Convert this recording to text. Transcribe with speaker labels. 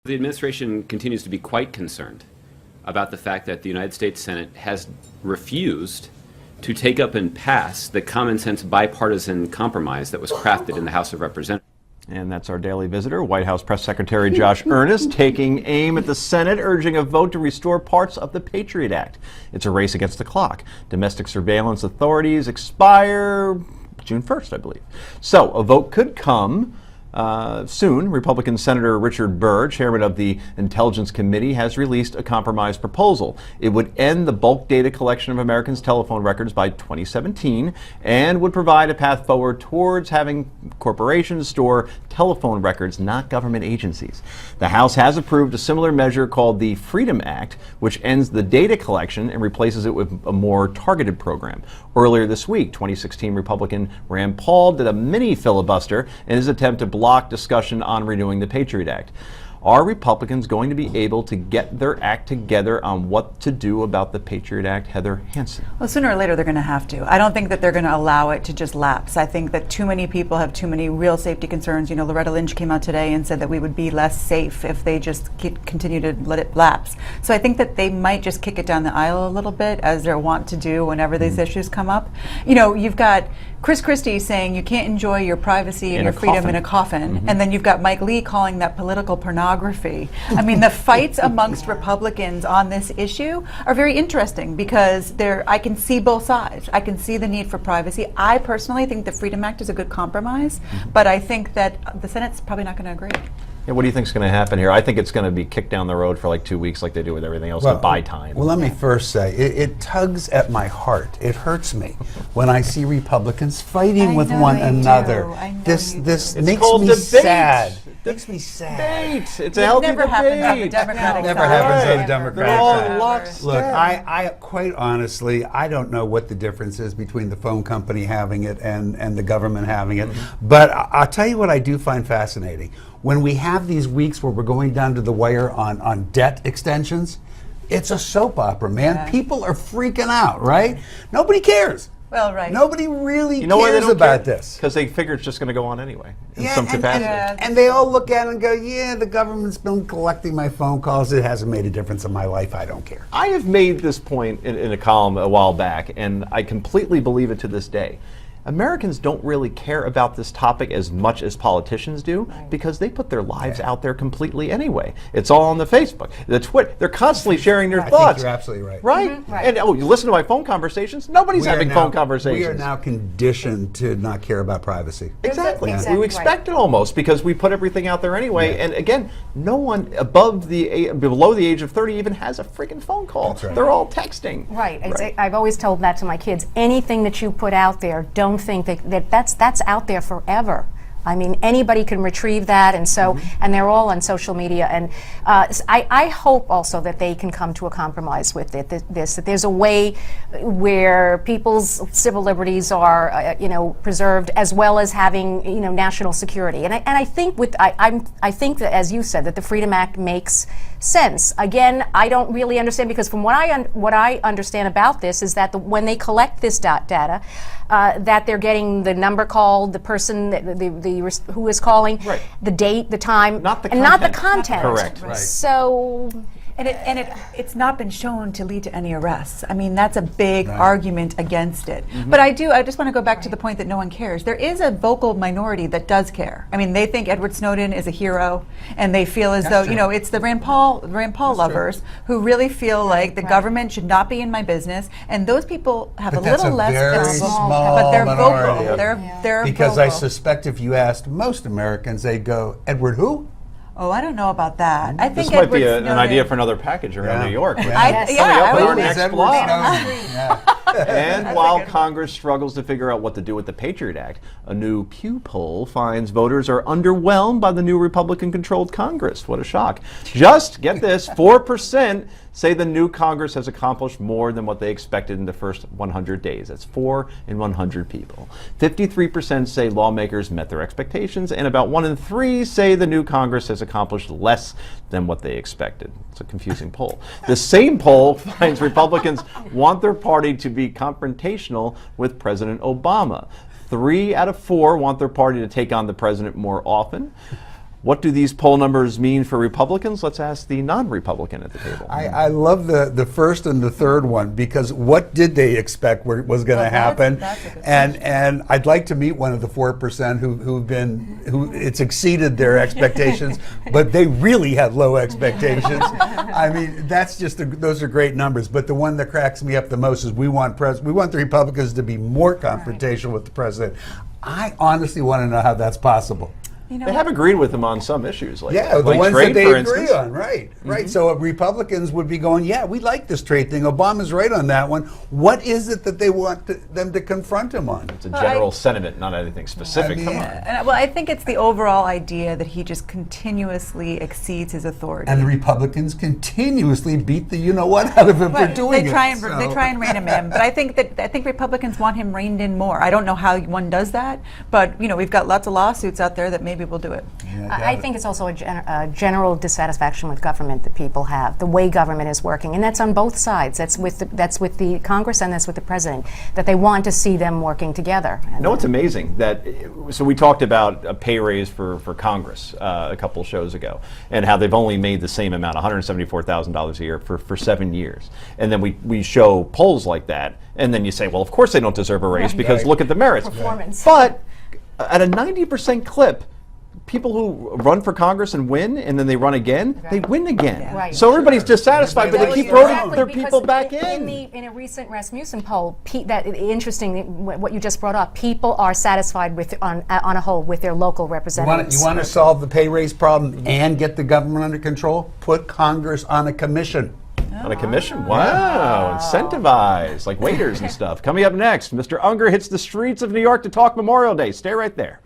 Speaker 1: The administration continues to be quite concerned about the fact that the United States Senate has refused to take up and pass the common sense bipartisan compromise that was crafted in the House of Representatives.
Speaker 2: And that's our daily visitor, White House Press Secretary Josh Earnest, taking aim at the Senate, urging a vote to restore parts of the Patriot Act. It's a race against the clock. Domestic surveillance authorities expire June 1st, I believe. So a vote could come soon. Republican Senator Richard Burr, chairman of the Intelligence Committee, has released a compromise proposal. It would end the bulk data collection of Americans' telephone records by 2017 and would provide a path forward towards having corporations store telephone records, not government agencies. The House has approved a similar measure called the Freedom Act, which ends the data collection and replaces it with a more targeted program. Earlier this week, 2016 Republican Rand Paul did a mini filibuster in his attempt to block discussion on renewing the Patriot Act. Are Republicans going to be able to get their act together on what to do about the Patriot Act? Heather Hansen.
Speaker 3: Well, sooner or later they're going to have to. I don't think that they're going to allow it to just lapse. I think that too many people have too many real safety concerns. You know, Loretta Lynch came out today and said that we would be less safe if they just continue to let it lapse. So I think that they might just kick it down the aisle a little bit, as they're wont to do whenever these issues come up. You know, you've got Chris Christie saying you can't enjoy your privacy and your freedom in a coffin, and then you've got Mike Lee calling that political pornography. I mean, the fights amongst Republicans on this issue are very interesting because I can see both sides. I can see the need for privacy. I personally think the Freedom Act is a good compromise, but I think that the Senate's probably not going to agree.
Speaker 2: Yeah, what do you think is going to happen here? I think it's going to be kicked down the road for like 2 weeks like they do with everything else to buy time.
Speaker 4: Well, let me first say, it tugs at my heart. It hurts me when I see Republicans fighting with one another. This makes me sad. Makes me sad.
Speaker 2: It's a healthy
Speaker 3: never happens on the Democratic
Speaker 4: Never
Speaker 3: side.
Speaker 4: happens on the Democratic side. Look,
Speaker 2: Look,
Speaker 4: I quite honestly, I don't know what the difference is between the phone company having it and the government having it. But I'll tell you what I do find fascinating. When we have these weeks where we're going down to the wire on debt extensions, it's a soap opera, man.
Speaker 3: Yeah.
Speaker 4: People are freaking out, right? Nobody cares.
Speaker 3: Well, right.
Speaker 4: Nobody really
Speaker 2: why they
Speaker 4: cares
Speaker 2: don't
Speaker 4: about
Speaker 2: care?
Speaker 4: this.
Speaker 2: Because they figure it's just going to go on anyway in
Speaker 4: Yeah,
Speaker 2: some capacity.
Speaker 4: and they all look at it and go, yeah, the government's been collecting my phone calls. It hasn't made a difference in my life. I don't care.
Speaker 2: I have made this point in a column a while back, and I completely believe it to this day. Americans don't really care about this topic as much as politicians do because they put their lives out there completely anyway. It's all on the Facebook, the Twitter. They're constantly sharing their
Speaker 4: I
Speaker 2: thoughts.
Speaker 4: think you're absolutely right.
Speaker 2: Right? And you listen to my phone conversations? Nobody's having phone conversations.
Speaker 4: We are now conditioned to not care about privacy.
Speaker 2: Exactly.
Speaker 5: Exactly
Speaker 2: We expect it almost because we put everything out there anyway. And again, no one below the age of 30 even has a freaking phone call.
Speaker 4: That's right.
Speaker 2: They're all texting.
Speaker 5: Right. I've always told that to my kids. Anything that you put out there, don't think that's out there forever. I mean, anybody can retrieve that, and so, and they're all on social media. And I hope also that they can come to a compromise with it. That there's a way where people's civil liberties are, preserved, as well as having, national security. And I think I think that, as you said, that the Freedom Act makes sense. Again, I don't really understand, because from what I understand about this is that when they collect this data, that they're getting the number called, the person, who is calling, the date, the time,
Speaker 2: not the
Speaker 5: content.
Speaker 2: Correct.
Speaker 4: Right.
Speaker 5: So.
Speaker 3: And it's not been shown to lead to any arrests. I mean, that's a big argument against it. But I just want to go back to the point that no one cares. There is a vocal minority that does care. I mean, they think Edward Snowden is a hero, and they feel as though, it's the Rand Paul lovers who really feel like the government should not be in my business. And those people have a little less
Speaker 4: very small
Speaker 3: but they're
Speaker 4: minority.
Speaker 3: vocal. They're
Speaker 4: Because
Speaker 3: vocal.
Speaker 4: I suspect if you asked most Americans, they'd go, Edward who?
Speaker 3: Oh, I don't know about that. I
Speaker 2: This
Speaker 3: think
Speaker 2: might be
Speaker 3: Edward
Speaker 2: an idea
Speaker 3: Snowden-
Speaker 2: for another package around New York.
Speaker 3: I
Speaker 2: Our
Speaker 3: would-
Speaker 2: next
Speaker 4: Edward
Speaker 2: blog.
Speaker 4: Snowden. Yeah.
Speaker 2: And while Congress struggles to figure out what to do with the Patriot Act, a new Pew poll finds voters are underwhelmed by the new Republican-controlled Congress. What a shock. Just, get this, 4% say the new Congress has accomplished more than what they expected in the first 100 days. That's 4 in 100 people. 53% say lawmakers met their expectations, and about 1 in 3 say the new Congress has accomplished less than what they expected. It's a confusing poll. The same poll finds Republicans want their party to be confrontational with President Obama. 3 out of 4 want their party to take on the president more often. What do these poll numbers mean for Republicans? Let's ask the non-Republican at the table.
Speaker 4: I love the first and the third one, because what did they expect was going to
Speaker 3: Well,
Speaker 4: happen?
Speaker 3: that's a good
Speaker 4: And I'd like to meet one of the 4% who it's exceeded their expectations, but they really had low expectations. I mean, that's just those are great numbers. But the one that cracks me up the most is we want the Republicans to be more confrontational with the president. I honestly want to know how that's possible.
Speaker 3: You know
Speaker 2: They
Speaker 3: what?
Speaker 2: have agreed with him on some issues, like
Speaker 4: Yeah, the
Speaker 2: like
Speaker 4: ones
Speaker 2: trade,
Speaker 4: that they
Speaker 2: for
Speaker 4: agree
Speaker 2: instance.
Speaker 4: on, right, right. So Republicans would be going, yeah, we like this trade thing. Obama's right on that one. What is it that they want them to confront him on?
Speaker 2: It's a general sentiment, not anything specific.
Speaker 4: I mean,
Speaker 2: Come on.
Speaker 3: Well, I think it's the overall idea that he just continuously exceeds his authority.
Speaker 4: And the Republicans continuously beat the you-know-what out of him for
Speaker 3: But
Speaker 4: doing
Speaker 3: they
Speaker 4: it.
Speaker 3: try and
Speaker 4: so-
Speaker 3: they try and rein him in, but I think Republicans want him reined in more. I don't know how one does that, but we've got lots of lawsuits out there that maybe will do it.
Speaker 4: Yeah,
Speaker 5: I think it's also a general dissatisfaction with government that people have, the way government is working, and that's on both sides. That's with the Congress and that's with the president. That they want to see them working together.
Speaker 2: You know what's amazing? So we talked about a pay raise for Congress a couple shows ago, and how they've only made the same amount, $174,000 a year for 7 years. And then we show polls like that, and then you say, well, of course they don't deserve a raise because
Speaker 4: Right.
Speaker 2: look at the merits.
Speaker 5: Performance.
Speaker 2: But at a 90% clip, people who run for Congress and win, and then they run again, they win again.
Speaker 3: Yeah.
Speaker 5: Right.
Speaker 2: So everybody's dissatisfied, but
Speaker 4: That
Speaker 2: they keep
Speaker 4: was
Speaker 2: voting
Speaker 4: exactly
Speaker 2: their
Speaker 5: because
Speaker 2: people back
Speaker 5: in a recent Rasmussen poll, interesting what you just brought up. People are satisfied with on a whole with their local representatives.
Speaker 4: You want to solve the pay raise problem and get the government under control? Put Congress on a commission.
Speaker 2: On a commission? Wow, incentivized, like waiters and stuff. Coming up next, Mr. Unger hits the streets of New York to talk Memorial Day. Stay right there.